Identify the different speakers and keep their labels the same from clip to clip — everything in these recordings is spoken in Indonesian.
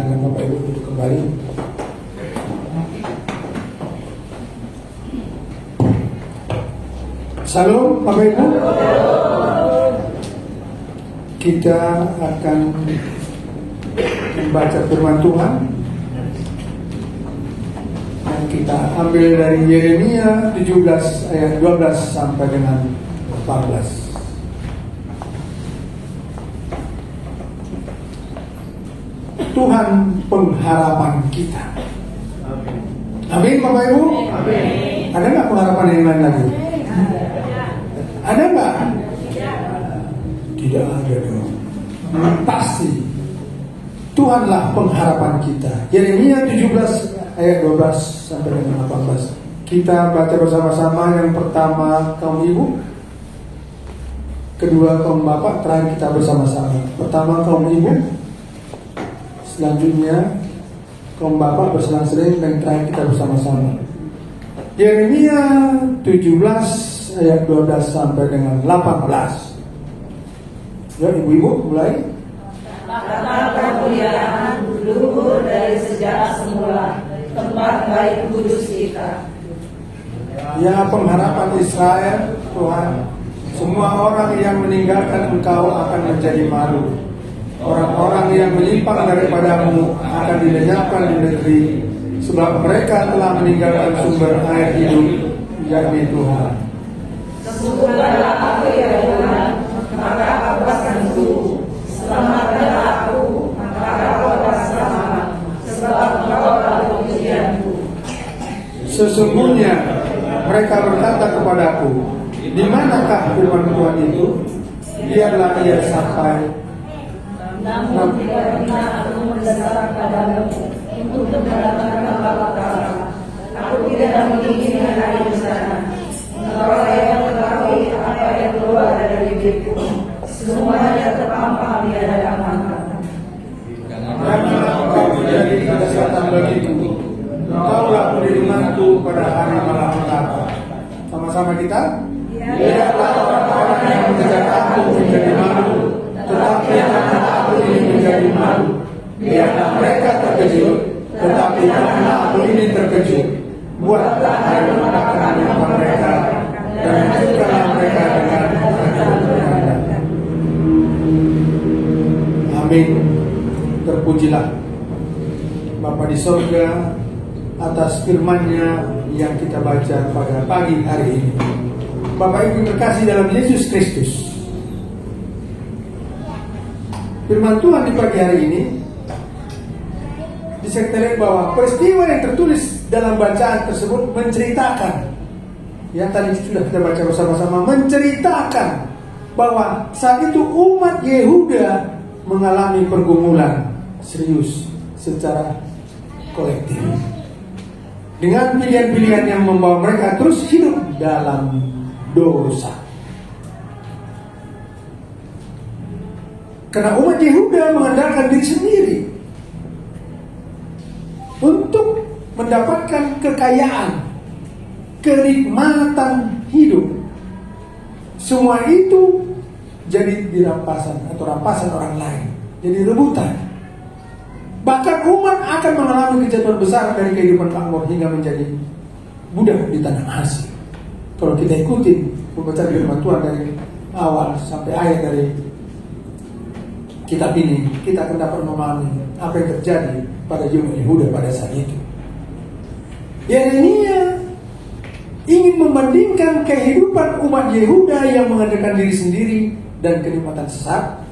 Speaker 1: Silakan Bapak Ibu duduk kembali. Salam Bapak Ibu. Kita akan membaca firman Tuhan yang kita ambil dari Yeremia 17 ayat 12 sampai dengan 14. Tuhan pengharapan kita. Amin Bapak Ibu. Amin. Ada nggak pengharapan yang lain lagi? Ada nggak? Tidak ada dong. Pasti Tuhanlah pengharapan kita. Yeremia 17 ayat 12 sampai dengan 18. Kita baca bersama-sama. Yang pertama kaum ibu, kedua kaum bapak, terakhir kita bersama-sama. Pertama kaum ibu, selanjutnya kaum bapak berselang-seling, dan terakhir kita bersama-sama. Yeremia 17 ayat 12 sampai dengan 18. Ya ibu-ibu mulai.
Speaker 2: Maka kemuliaan luhur dari sejak semula, tempat baik kudus kita.
Speaker 1: Ya pengharapan Israel, Tuhan, semua orang yang meninggalkan Engkau akan menjadi malu. Orang-orang yang menyimpang daripadamu akan dilenyapkan di negeri, sebab mereka telah meninggalkan sumber air hidup, yakni Tuhan.
Speaker 2: Sesungguhnya aku ya Tuhan, maka aku akan sembuh. Selamatkanlah aku, maka aku akan selamat, sebab Engkau adalah pujianku.
Speaker 1: Sesungguhnya mereka berkata kepadaku, di manakah firman Tuhan itu? Biarlah ia sampai.
Speaker 2: Namun tidak pernah aku mendesak padamu untuk mendatangkan malapetaka. Aku tidak menginginkan hari di sana. Engkau yang mengetahui apa yang keluar dari bibirku. Semuanya terpampang di hadapanmu.
Speaker 1: Karena Engkau menjadi kesehatan bagiku, Engkaulah perlindunganku pada hari malapetaka. Sama-sama kita. Biarlah orang-orang yang mengejar aku menjadi malu, tetapi karena aku ini menjadi malu. Biarlah mereka terkejut, tetapi karena aku ini terkejut. Buatlah hari malapetaka mereka, dan hancurkanlah mereka dengan kehancuran. Amin. Terpujilah Bapa di sorga atas firman-Nya yang kita baca pada pagi hari ini. Bapak Ibu terkasih dalam Yesus Kristus, firman Tuhan di pagi hari ini bisa kita lihat bahwa peristiwa yang tertulis dalam bacaan tersebut menceritakan, yang tadi sudah kita baca bersama-sama, menceritakan bahwa saat itu umat Yehuda mengalami pergumulan serius secara kolektif, dengan pilihan-pilihan yang membawa mereka terus hidup dalam dosa. Karena umat Yehuda mengandalkan diri sendiri untuk mendapatkan kekayaan, kenikmatan hidup. Semua itu jadi dirampasan atau rampasan orang lain, jadi rebutan. Bahkan umat akan mengalami kejatuhan besar dari kehidupan makmur hingga menjadi budak di tanah asing. Kalau kita ikutin membaca firman Tuhan dari awal sampai akhir dari kitab ini, kita akan dapat memahami apa yang terjadi pada umat Yehuda pada saat itu. Yeremia ingin membandingkan kehidupan umat Yehuda yang mengandalkan diri sendiri dan kenikmatan sesat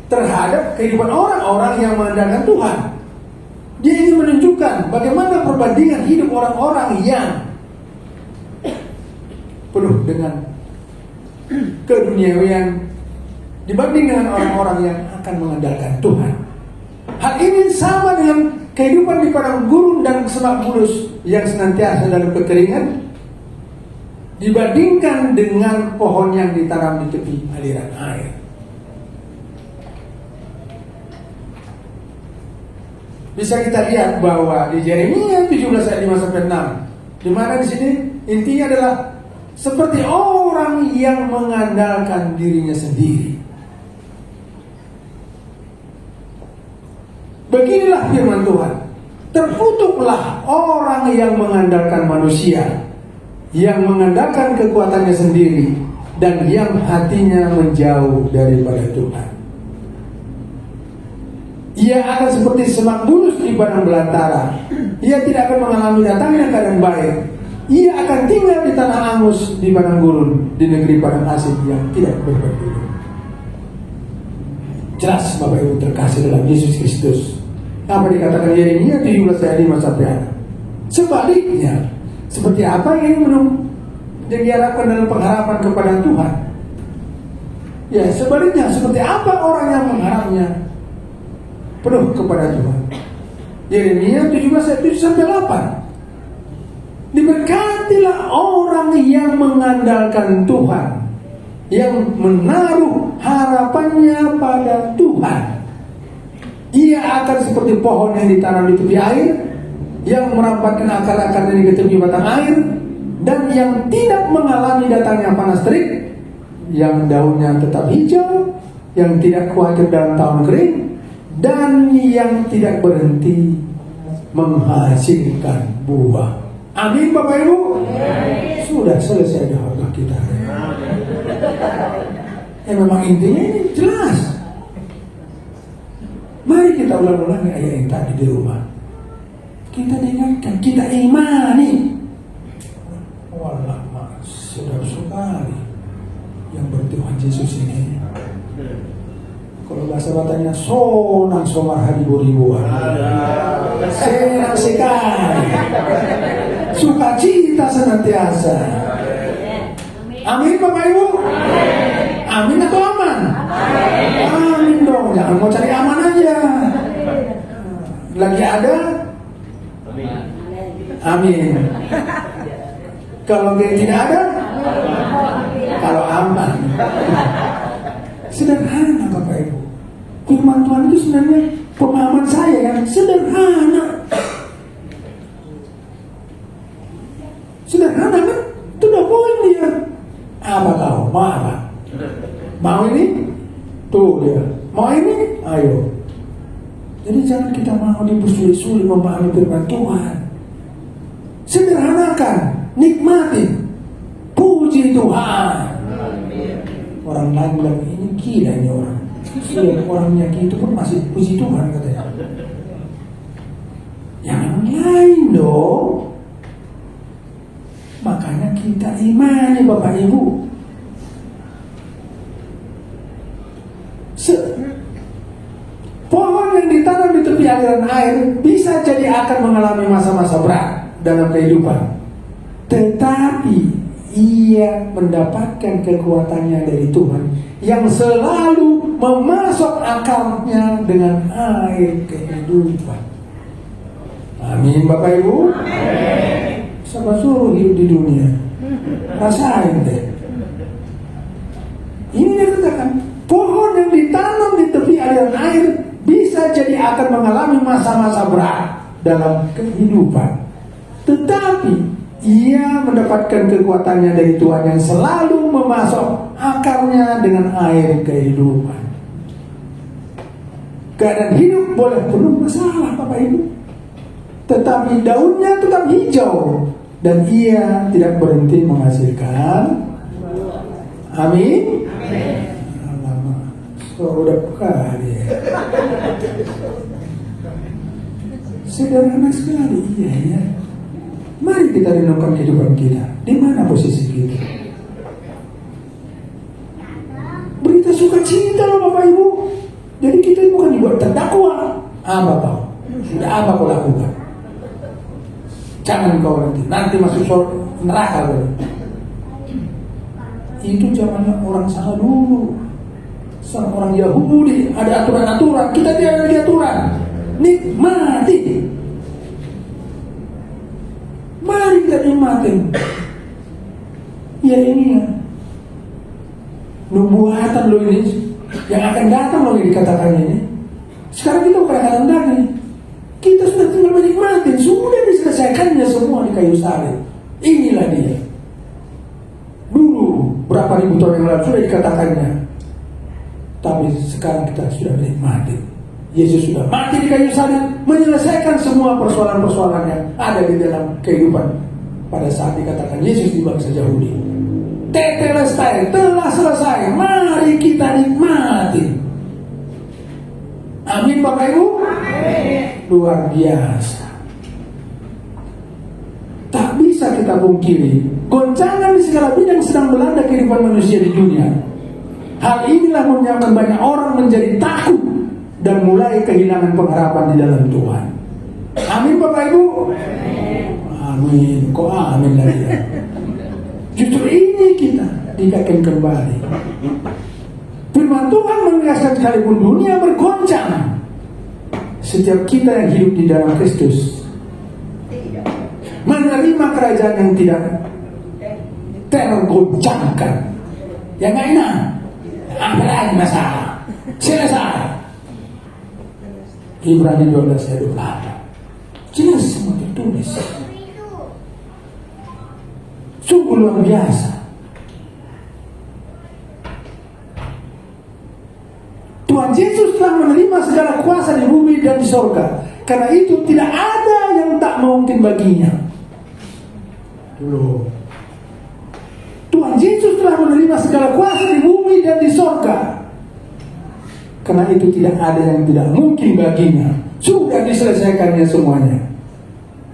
Speaker 1: terhadap kehidupan orang-orang yang mengandalkan Tuhan. Dia ingin menunjukkan bagaimana perbandingan hidup orang-orang yang penuh dengan keduniawian dibanding dengan orang-orang yang akan mengandalkan Tuhan. Hal ini sama dengan kehidupan di padang gurun dan semak bulus yang senantiasa dalam kekeringan dibandingkan dengan pohon yang ditanam di tepi aliran air. Bisa kita lihat bahwa di Yeremia 17 ayat 5 sampai 6, di mana di sini intinya adalah seperti orang yang mengandalkan dirinya sendiri. Beginilah firman Tuhan. Terkutuklah orang yang mengandalkan manusia, yang mengandalkan kekuatannya sendiri, dan yang hatinya menjauh daripada Tuhan. Ia akan seperti semak bulus di padang belantara. Ia tidak akan mengalami datangnya keadaan baik. Ia akan tinggal di tanah angus, di padang gurun, di negeri padang asing yang tidak berpenduduk. Jelas Bapak Ibu terkasih dalam Yesus Kristus. Apa dikatakan Yeremia 17 ayat 5 sampai 6. Sebaliknya, seperti apa yang diharapkan dalam pengharapan kepada Tuhan? Ya, sebaliknya seperti apa orang yang mengharapnya penuh kepada Tuhan? Yeremia 17 ayat 7 sampai 8. Diberkatilah orang yang mengandalkan Tuhan, yang menaruh harapannya pada Tuhan. Ia akan seperti pohon yang ditanam di tepi air, yang merampatkan akar-akarnya di tepi batang air, dan yang tidak mengalami datangnya panas terik, yang daunnya tetap hijau, yang tidak khawatir dalam tahun kering, dan yang tidak berhenti menghasilkan buah. Amin Bapak Ibu. Sudah selesai doa kita. Memang intinya ini jelas. Mari kita ulang-ulangi ayat yang tadi di rumah. Kita dengarkan, kita imani. Walah, saudara sekali yang bertuhan Yesus ini. Kalau bahasa batanya sonang somar haribu-ribuan, senang sekali, sukacita senantiasa. Amin Bapak Ibu. Amin atau aman? Amin dong. Jangan mau cari aman aja. Lagi ada? Amin. Kalau tidak ada? Kalau aman. Sederhana Bapak Ibu. Firman Tuhan itu sebenarnya pemahaman saya yang sederhana. Sederhana kan? Itu udah poin dia. Apa kau? Mau apa? Mau ini? Tuh dia. Mau ini? Ayo. Jadi jangan kita mau dipersulit-sulit memahami firman Tuhan. Sederhanakan, nikmati, puji Tuhan. Orang lain bilang ini gila ini orang. Sudah orangnya gitu pun masih puji Tuhan katanya. Yang lain dong. Makanya kita imani Bapak Ibu. Pohon yang ditanam di tepi aliran air bisa jadi akan mengalami masa-masa berat dalam kehidupan, tetapi ia mendapatkan kekuatannya dari Tuhan yang selalu memasok akarnya dengan air kehidupan. Amin Bapak Ibu. Siapa suruh hidup di dunia? Rasain deh. Ini dia katakan, pohon yang ditanam di tepi aliran air bisa jadi akan mengalami masa-masa berat dalam kehidupan, tetapi ia mendapatkan kekuatannya dari Tuhan yang selalu memasok akarnya dengan air kehidupan. Keadaan hidup boleh penuh masalah Bapak Ibu, tetapi daunnya tetap hijau dan ia tidak berhenti menghasilkan. Amin. Sudah kali ya. Sederhana sekali, iya ya. Mari kita renungkan kehidupan kita. Di mana posisi kita? Berita sukacita loh Bapak Ibu. Jadi kita bukan dibuat terdakwa. Bapak, sudah apa kau lakukan? Jangan kau nanti masuk neraka kau. Itu zamannya orang sana dulu. Sama orang Yahudi ada aturan-aturan, kita tidak ada aturan. Nikmati. Mari kita nikmati. Ya ini ya. Nubuatan lo ini yang akan datang lo ini dikatakannya ini. Sekarang kita bukan akan datang. Kita sudah tinggal menikmati. Sudah diselesaikannya semua di kayu salib. Inilah dia. Dulu berapa ribu tahun yang lalu sudah dikatakannya. Tapi sekarang kita sudah menikmati. Yesus sudah mati di kayu salib, menyelesaikan semua persoalan-persoalan yang ada di dalam kehidupan pada saat dikatakan Yesus di bangsa Yahudi. Tetelestai, telah selesai, mari kita nikmati. Amin Bapak Ibu. Luar biasa. Tak bisa kita pungkiri, goncangan di segala bidang sedang melanda kehidupan manusia di dunia. Hal inilah menyebabkan banyak orang menjadi takut dan mulai kehilangan pengharapan di dalam Tuhan. Amin Bapak Ibu. Amin. Kok amin lagi ya? Justru ini kita dikatakan kembali. Firman Tuhan menegaskan sekalipun dunia bergoncang, setiap kita yang hidup di dalam Kristus menerima kerajaan yang tidak tergoncangkan. Yang gak enak, apa lagi masalah? Selesai. Ibrani 12 ayat 28. Jelas semua tertulis. Sungguh luar biasa. Tuhan Yesus telah menerima segala kuasa di bumi dan di sorga. Karena itu tidak ada yang tak mungkin baginya. Dulu. Tuhan Yesus telah menerima segala kuasa di bumi dan di sorga. Karena itu tidak ada yang tidak mungkin baginya. Sudah diselesaikannya semuanya.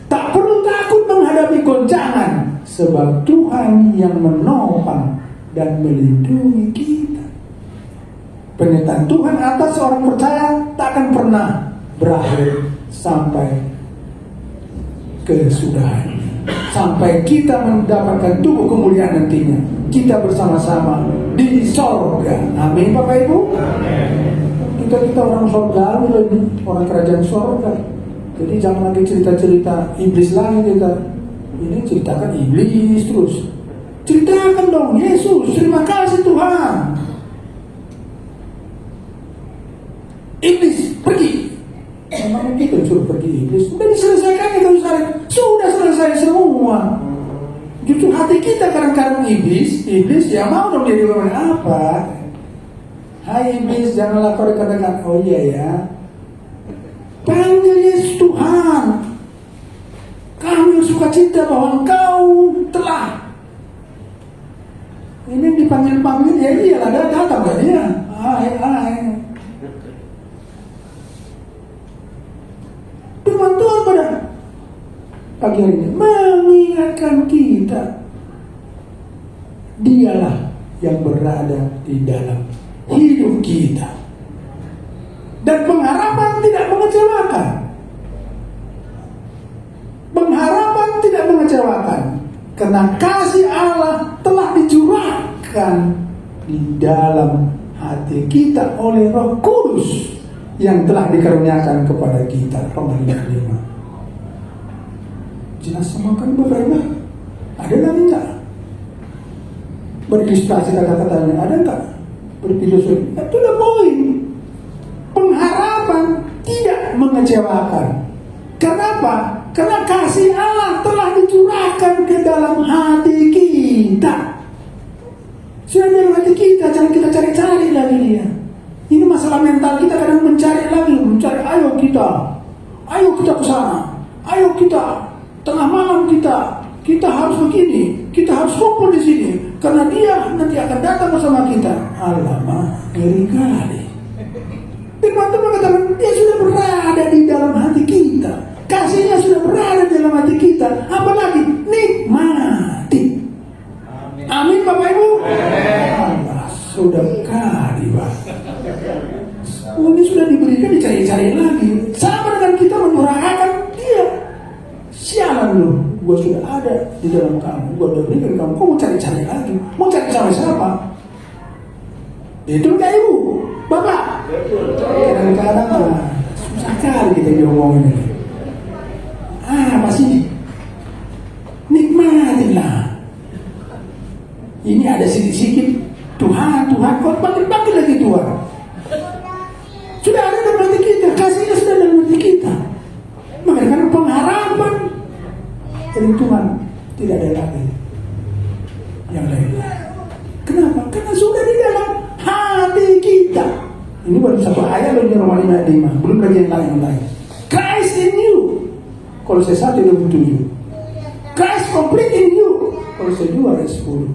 Speaker 1: Tak perlu takut menghadapi goncangan, sebab Tuhan yang menopang dan melindungi kita. Penyertaan Tuhan atas seorang percaya tak akan pernah berakhir sampai kesudahan. Sampai kita mendapatkan tubuh kemuliaan nantinya. Kita bersama-sama di sorga. Amin Bapak Ibu. Kita orang sorga, orang kerajaan sorga. Jadi jangan lagi cerita-cerita iblis lagi kita. Ini ceritakan iblis terus. Ceritakan dong Yesus, terima kasih Tuhan. Iblis pergi. Memang kita suruh pergi iblis. Sudah diselesaikan kita sudah selesai semua. Justru hati kita kadang-kadang iblis ya mau dong dia ngomong apa? Hai iblis, janganlah kau dikatakan oh iya ya. Panggil Yesus Tuhan. Kami sukacita bahwa Engkau telah. Ini dipanggil-panggil ya iyalah datang gak dia. Hai. Firman Tuhan pada pagi hari ini mengingatkan kita, Dialah yang berada di dalam hidup kita, dan pengharapan tidak mengecewakan. Pengharapan tidak mengecewakan karena kasih Allah telah dicurahkan di dalam hati kita oleh Roh Kudus yang telah dikaruniakan kepada kita. Roma 5:5. Jelas semua kan Bapak Ibu? Ada lagi enggak? Berilustrasi kata-katanya ada enggak? Berfilosofi. Itulah poin. Pengharapan tidak mengecewakan. Kenapa? Karena kasih Allah telah dicurahkan ke dalam hati kita. Sudah dalam hati kita, jangan kita cari-cari lagi dia. Ini masalah mental kita kadang mencari ayo kita ke sana, ayo kita tengah malam kita harus begini, kita harus kumpul di sini karena dia nanti akan datang bersama kita. Alamak, ngeri kali. Firman Tuhan mengatakan dia sudah berada di dalam hati kita, kasihnya sudah berada di dalam hati kita, apalagi nikmati. Amin Bapak Ibu. Allah sudah kali Pak. Ini sudah diberikan, dicari-cari lagi. Sama dengan kita menyurahkan dia. Sialan lu, gue sudah ada di dalam kamu, gue udah berikan kamu. Kok mau cari-cari lagi? Mau cari sama siapa? Itu enggak Ibu, Bapak. Kadang-kadang susah kali kita diomongin ini. Apa sih? Nikmatilah. Ini ada sedikit-sedikit Tuhan, kau panggil lagi Tuhan. Sudah ada dalam hati kita, kasihnya sudah dalam hati kita. Makanya karena pengharapan dari Tuhan tidak ada lagi yang lain. Kenapa? Karena sudah di dalam hati kita. Ini baru satu ayat dari Roma 5:5. Belum bagian lain. Christ in you. Kolose 1:27. Christ complete in you. Kolose 2:10.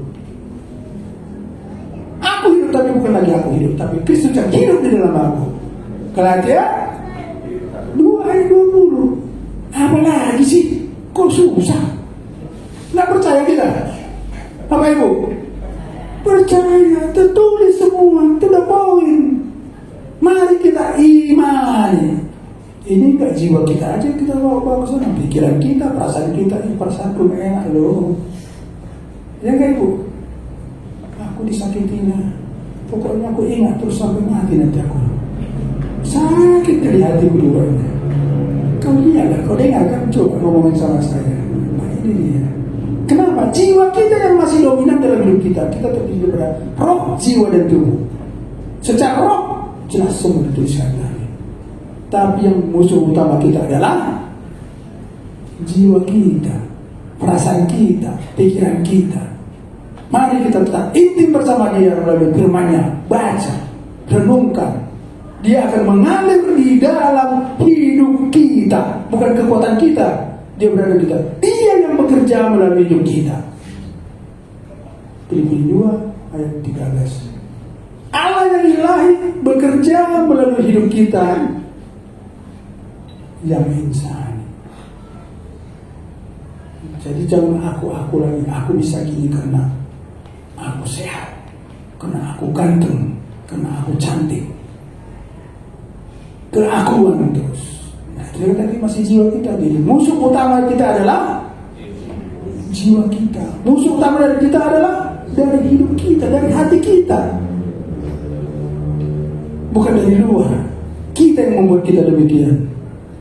Speaker 1: Aku hidup tapi bukan lagi aku hidup, tapi Kristus yang hidup di dalam aku. Galatia 2:20. Apa lagi sih? Kok susah? Nggak percaya kita? Bapak Ibu? Percaya, tertulis semua, tidak poin. Mari kita imani. Ini enggak jiwa kita aja kita bawa ke sana, pikiran kita, perasaan kita, perasaanku enak loh. Ya enggak Ibu? Aku disakitinya. Pokoknya aku ingat terus sampai mati nanti aku. Sakit dari hatiku dulu. Kau lihat, kau dengar kan? Coba ngomongin sama saya. Nah ini dia. Kenapa? Jiwa kita yang masih dominan dalam hidup kita. Kita terdiri daripada roh, jiwa, dan tubuh. Secara roh jelas semua dituliskan tadi. Tapi yang musuh utama kita adalah jiwa kita, perasaan kita, pikiran kita. Mari kita tetap intim bersama Dia melalui firman-Nya, baca, renungkan. Dia akan mengalir di dalam hidup kita, bukan kekuatan kita. Dia berada di kita. Dia yang bekerja melalui hidup kita. Filipi 2:13. Allah yang ilahi bekerja melalui hidup kita yang insani. Jadi jangan aku lagi. Aku bisa gini karena aku sehat, karena aku ganteng, karena aku cantik. Keakuan terus. Nah, itu tadi masih jiwa kita. Jadi musuh utama kita adalah jiwa kita. Musuh utama dari kita adalah dari hidup kita, dari hati kita. Bukan dari luar. Kita yang membuat kita demikian.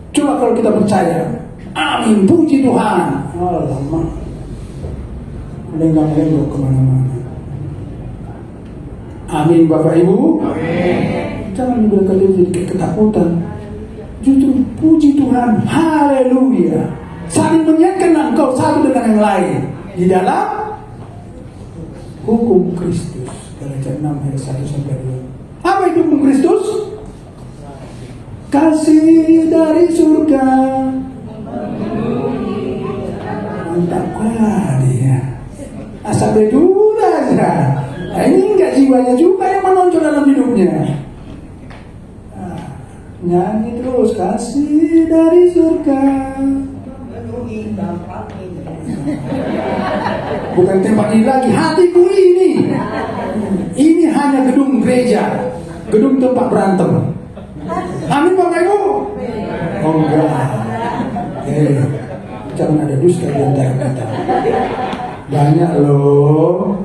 Speaker 1: Coba kalau kita percaya. Amin, puji Tuhan. Alamak. Lenggang-lenggok kemana-mana. Amin Bapak Ibu. Amin. Jangan dibilang kalian jadi ketakutan. Justru puji Tuhan. Haleluya. Saling mengingatkan engkau satu dengan yang lain di dalam hukum Kristus. Galatia 6:1-2. Apa itu hukum Kristus? Kasih dari surga. Mantap kali ya. Asal berdua aja. Nah, ini enggak jiwanya juga yang menonjol dalam hidupnya. Nah, nyanyi terus, kasih dari surga. Bukan tempat ini lagi, hatiku ini. Ini hanya gedung gereja, gedung tempat berantem. Amin Bapak Ibu. Oh enggak. Jangan ada dusta di antara kita. Banyak loh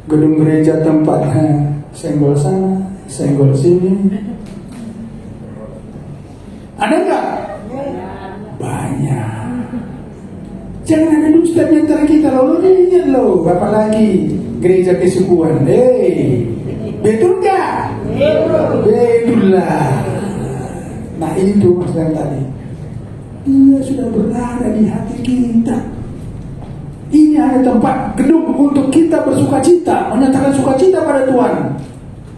Speaker 1: gedung gereja tempatnya senggol sana, senggol sini. Ada enggak? Banyak. Jangan ada dusta di antara kita loh. Lihat loh, apalagi gereja kesukuan. Betul enggak? Betul lah. Nah ini tuh mas yang tadi. Dia sudah berada di hati kita. Ini hanya tempat gedung untuk kita bersuka cita, menyatakan sukacita pada Tuhan.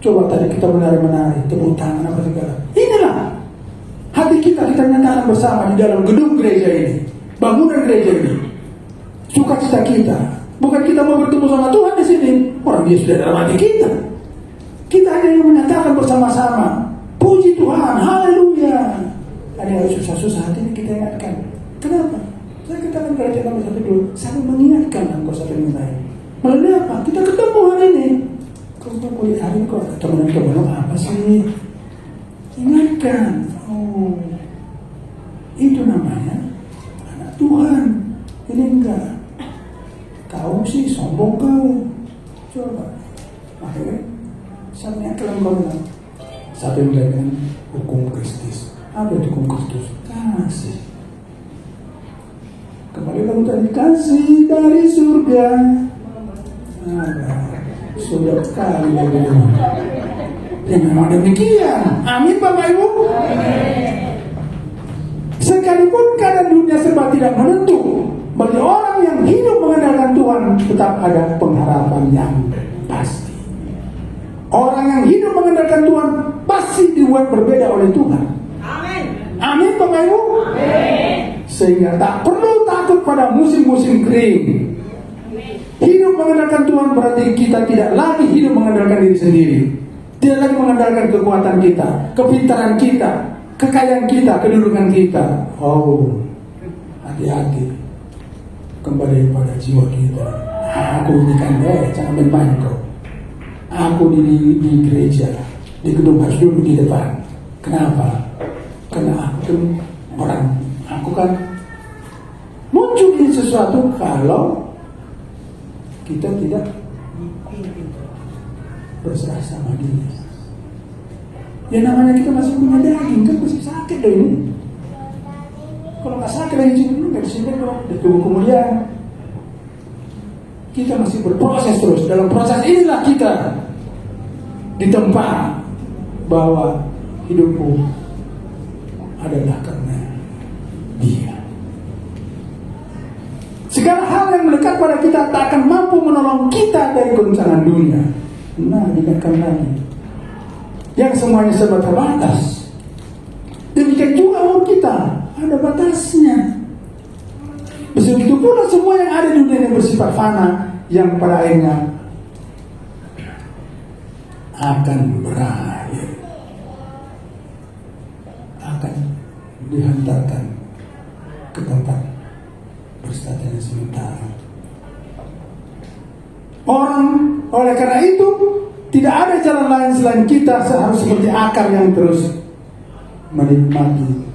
Speaker 1: Coba tadi kita menari-menari, tepuk tangan apa segala. Inilah hati kita nyatakan bersama di dalam gedung gereja ini, bangunan gereja ini. Sukacita kita. Bukan kita mau bertemu sama Tuhan di sini. Orang dia sudah dalam hati kita. Kita hanya yang menyatakan bersama-sama. Puji Tuhan, haleluya. Ada yang susah-susah hati ini kita ingatkan. Kenapa? Saya katakan Galatia 6:1-2, saling mengingatkan engkau satu dengan lain. Melalui apa? Kita ketemu hari ini. Kau kulit hari kok teman-teman apa sih? Ingatkan. Oh, itu namanya anak Tuhan. Ini enggak. Kau sih sombong kau. Coba. Akhirnya saya ingatkan engkau bilang. Satu yang dengan hukum Kristus. Apa itu hukum Kristus? Kasih. Kembali lagi tadi, kasih dari surga. Sudah kali ya. Ya memang demikian. Amin Bapak Ibu. Sekalipun keadaan dunia serba tidak menentu, bagi orang yang hidup mengandalkan Tuhan tetap ada pengharapan yang pasti. Orang yang hidup mengandalkan Tuhan pasti dibuat berbeda oleh Tuhan.
Speaker 2: Amin.
Speaker 1: Amin Bapak Ibu. Sehingga tak perlu takut pada musim-musim kering. Hidup mengandalkan Tuhan berarti kita tidak lagi hidup mengandalkan diri sendiri. Tidak lagi mengandalkan kekuatan kita, kepintaran kita, kekayaan kita, kedudukan kita. Oh, hati-hati kembali pada jiwa kita. Aku ini kan jangan main-main kau. Aku di gereja, di gedung harus duduk di depan. Kenapa? Karena aku kan muncul di sesuatu kalau kita tidak berserah sama dia. Ya namanya kita masih punya daging kan masih sakit deh ini. Kalau nggak sakit lagi ini nggak disini dong. Di tubuh kemuliaan kita masih berproses terus. Dalam proses inilah kita ditempa bahwa hidupku adalah karena Dia. Segala hal yang melekat pada kita tak akan mampu menolong kita dari goncangan dunia. Nah, diingatkan lagi, yang semuanya serba terbatas. Demikian juga umur kita ada batasnya. Begitu pula semua yang ada di dunia yang bersifat fana, yang pada akhirnya akan berakhir, akan dihantarkan ke tempat berstatus sementara. Orang oleh karena itu tidak ada jalan lain selain kita harus seperti akar yang terus menikmati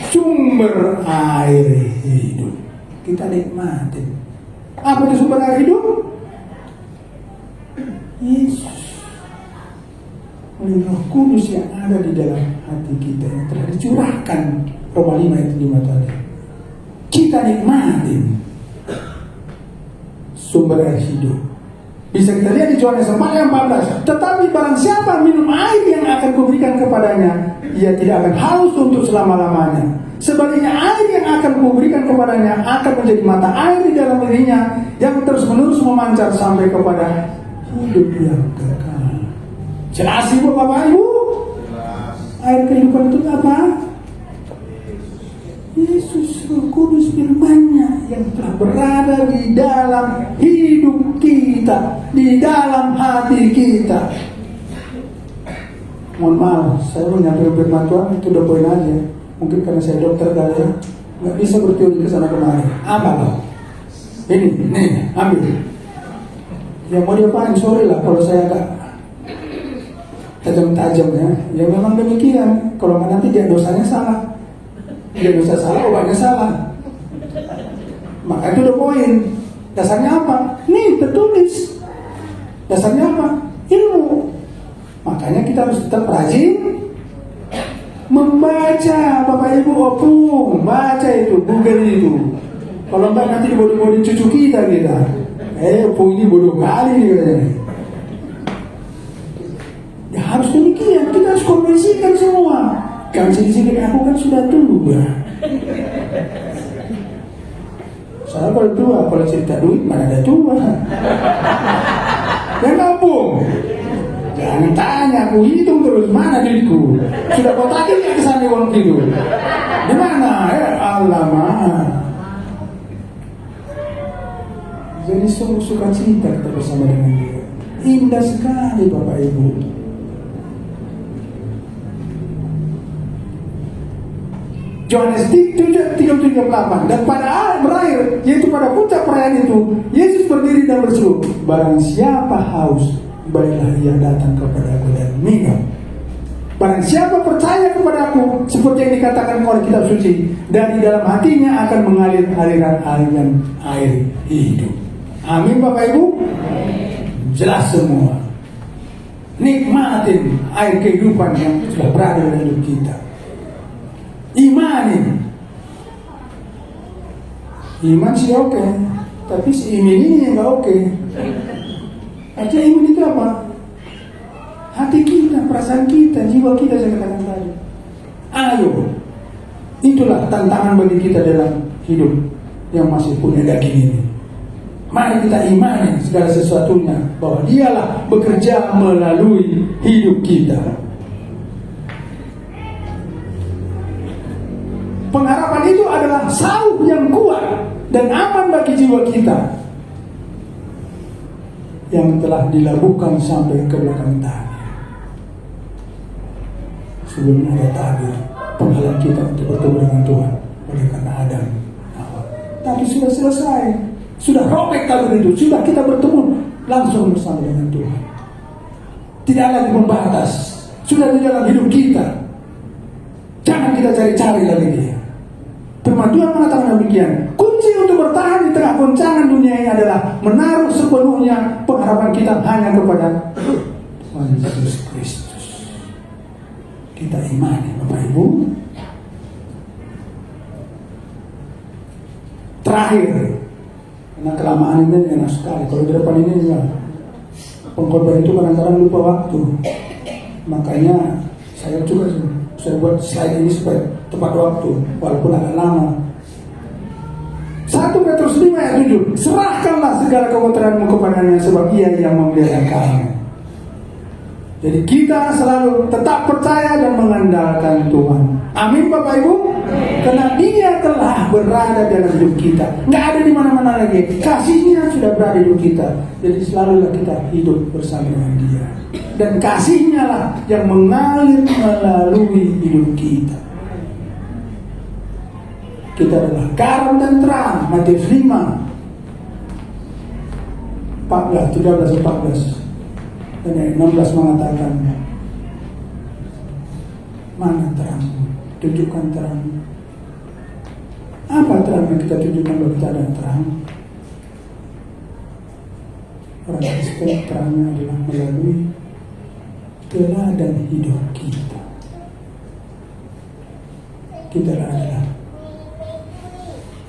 Speaker 1: sumber air hidup. Kita nikmati. Apa itu sumber air hidup? Yesus. Oleh Roh Kudus yang ada di dalam hati kita yang telah dicurahkan Roma 5 ayat 5 tadi. Kita nikmati sumber air hidup. Bisa kita lihat di Yohanes 4 ayat 14. Tetapi barang siapa minum air yang akan kuberikan kepadanya, ia tidak akan haus untuk selama-lamanya. Sebaliknya air yang akan kuberikan kepadanya akan menjadi mata air di dalam dirinya yang terus-menerus memancar sampai kepada hidup yang kekal. Jelas Ibu Bapak Ibu? Air kehidupan itu apa? Yesus Roh Kudus firman-Nya yang telah berada di dalam hidup kita, di dalam hati kita. Mohon maaf, saya menyampaikan firman Tuhan itu udah poin aja. Mungkin karena saya dokter kali ya, nggak bisa berteori ke sana kemari. Apa loh? Ini, nih, ambil. Yang mau diapain? Sorry lah kalau saya agak tajam-tajam ya. Ya memang demikian. Kalau nggak nanti dia dosanya salah. Dia dosa salah, obatnya salah. Maka itu udah poin. Dasarnya apa? Nih tertulis. Dasarnya apa? Ilmu. Makanya kita harus tetap rajin membaca. Bapak Ibu opung, baca itu, Google itu. Kalau enggak nanti dibodoh-bodohin cucu kita. Opung ini bodoh kali nih katanya. Ya harus demikian. Kita harus kondisikan semua. Kan sini-sini aku kan sudah tua. Saya kalau tua, kalau cerita duit mana ada tua. Ya kampung. Jangan tanya, aku hitung terus mana duitku. Sudah kau tadi nggak kesana uang itu? Di mana? Ya alamak. Jadi sungguh suka cinta kita bersama dengan dia. Indah sekali Bapak Ibu. Yohanes 3:38. Dan pada berakhir, yaitu pada puncak perayaan itu, Yesus berdiri dan berseru, barang siapa haus, baiklah ia datang kepada aku dan minum. Barang siapa percaya kepada aku, seperti yang dikatakan oleh kitab suci, dari dalam hatinya akan mengalir aliran air hidup. Amin Bapak Ibu. Jelas semua. Nikmatin air kehidupan yang sudah berada dalam hidup kita. Imanin. Iman sih oke, tapi si iman ini yang nggak oke. Artinya iman itu apa? Hati kita, perasaan kita, jiwa kita saya katakan tadi. Ayo, itulah tantangan bagi kita dalam hidup yang masih punya daging ini. Mari kita imani segala sesuatunya bahwa Dialah bekerja melalui hidup kita. Pengharapan itu adalah sauh yang kuat dan aman bagi jiwa kita yang telah dilabuhkan sampai ke belakang tanah. Sebelumnya ada tabir penghalang kita untuk bertemu dengan Tuhan oleh karena Adam. Tapi sudah selesai, sudah robek tabir itu, sudah kita bertemu langsung bersama dengan Tuhan. Tidak lagi membatas, sudah di dalam hidup kita. Jangan kita cari-cari lagi dia. Firman Tuhan mengatakan demikian. Kunci untuk bertahan di tengah goncangan dunia ini adalah menaruh sepenuhnya pengharapan kita hanya kepada Tuhan Yesus Kristus. Kita imani, Bapak Ibu. Terakhir, karena kelamaan ini enak sekali. Kalau di depan ini enggak. Pengkhotbah itu kadang-kadang lupa waktu. Makanya saya juga buat slide ini supaya tepat waktu, walaupun agak lama. 1 Petrus 5 ayat 7. Serahkanlah segala kekotoranmu kepadanya, sebab Ia yang memelihara kamu. Jadi kita selalu tetap percaya dan mengandalkan Tuhan. Amin Bapak Ibu. Karena Dia telah berada dalam hidup kita. Nggak ada di mana-mana lagi. Kasih-Nya sudah berada di hidup kita. Jadi selalulah kita hidup bersama dengan Dia. Dan kasih-Nya lah yang mengalir melalui hidup kita. Kita adalah garam dan terang. Matius 5 13-14 dan ayat 16 mengatakan, mana terangmu? Tunjukkan terang. Apa terang yang kita tunjukkan kalau kita ada terang? Orang Kristen terangnya adalah melalui teladan hidup kita. Kita adalah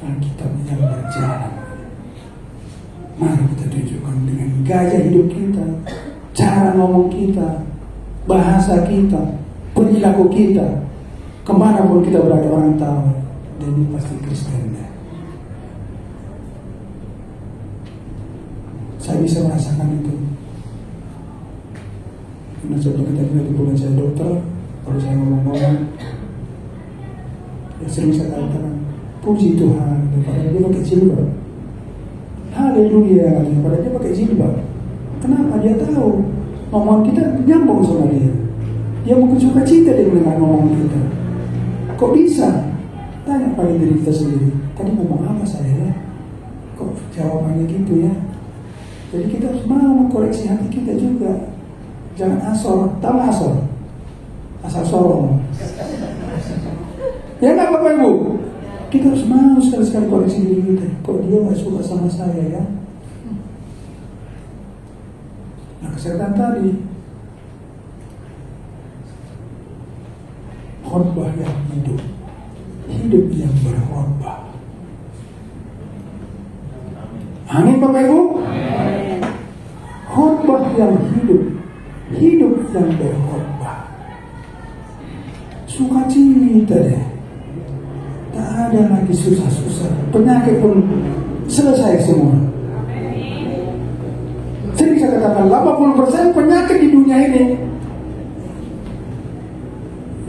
Speaker 1: Alkitab yang berjalan. Mari kita tunjukkan dengan gaya hidup kita, cara ngomong kita, bahasa kita, perilaku kita, kemana pun kita berada orang tahu, dan ini pasti Kristen. Saya bisa merasakan itu. Karena sebelum kita di bulan saya dokter, kalau saya ngomong-ngomong, ya sering saya katakan, puji Tuhan, padahal dia pakai jilbab. Haleluya, padahal dia pakai jilbab. Kenapa? Dia tahu ngomong kita nyambung sama dia. Dia mungkin suka cita dia mendengar ngomong kita. Kok bisa? Tanya pada diri kita sendiri. Tadi ngomong apa saya ya? Kok jawabannya gitu ya? Jadi kita harus mau mengkoreksi hati kita juga. Jangan asal, tahu asal? Asal sorong. Ya nggak Bapak Ibu? Kita harus mau sekali-sekali koreksi diri kita. Kok dia nggak suka sama saya ya? Nah, kesehatan tadi, khotbah yang hidup, hidup yang berkhotbah. Amin Bapak Ibu. Khotbah yang hidup, hidup yang berkhotbah. Sukacita deh. Tak ada lagi susah-susah. Penyakit pun selesai semua. Saya bisa katakan 80% penyakit di dunia ini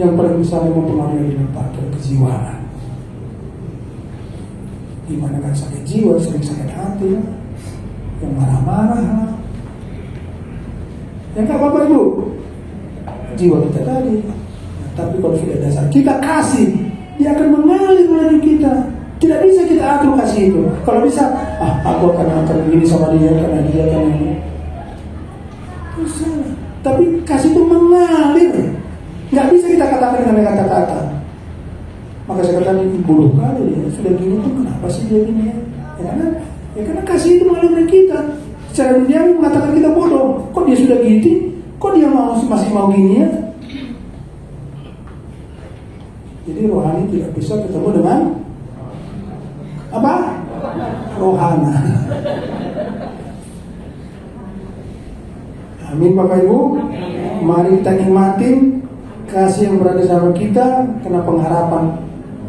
Speaker 1: yang paling besar yang mempengaruhi adalah faktor kejiwaan. Dimana kan sakit jiwa, sering sakit hati, yang marah-marah. Yang tak Bapak Ibu, jiwa kita tadi. Nah, tapi kalau sudah dasar kita kasih, dia akan mengalir melalui kita. Tidak bisa kita atur kasih itu. Kalau bisa, aku akan begini sama dia karena dia kan ini. Salah. Tapi kasih itu mengalir. Nggak bisa kita katakan dengan kata-kata. Maka saya katakan 10 kali ya. Sudah gini tuh kenapa sih dia gini ya? Karena kasih itu mengalir dari kita. Secara dunia mengatakan kita bodoh. Kok dia sudah gitu? Kok dia masih mau gini ya? Jadi rohani tidak bisa ketemu dengan apa? Rohana. Amin Bapak Ibu. Mari kita nikmatin kasih yang berada sama kita, karena pengharapan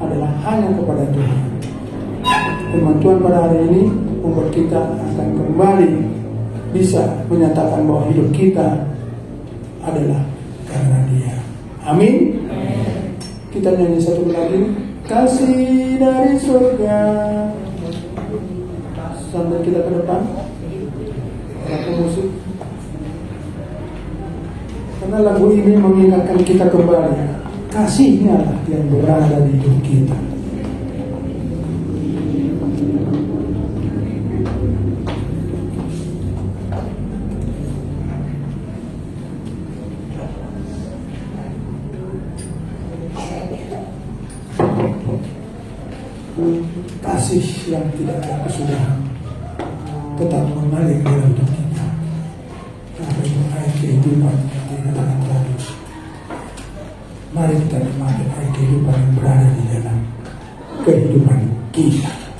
Speaker 1: adalah hanya kepada Tuhan. Firman Tuhan pada hari ini membuat kita akan kembali bisa menyatakan bahwa hidup kita adalah karena Dia. Amin. Kita nyanyi satu lagi. kasih dari surga. Sambil kita ke depan, lagu musik. Karena lagu ini mengingatkan kita kembali, kasihnya lah yang berada di hidup kita. Kasih yang tidak ada kesudahan tetap mengalir dalam hidup kita. Karena itu air kehidupan yang dikatakan tadi. Mari kita nikmati air kehidupan yang berada di dalam kehidupan kita.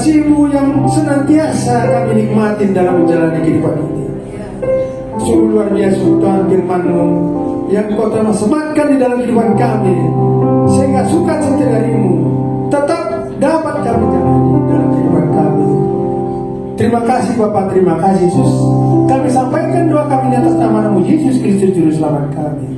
Speaker 1: kasih-Mu yang senantiasa kami nikmatin dalam menjalani kehidupan ini. Sungguh luar biasa Tuhan, firman-Mu yang Kau telah sematkan di dalam kehidupan kami, sehingga sukacita dari-Mu tetap dapat kami jalani dalam kehidupan kami. Terima kasih Bapak, terima kasih Yesus. Kami sampaikan doa kami di atas nama-Mu Yesus Kristus Juru Selamat kami.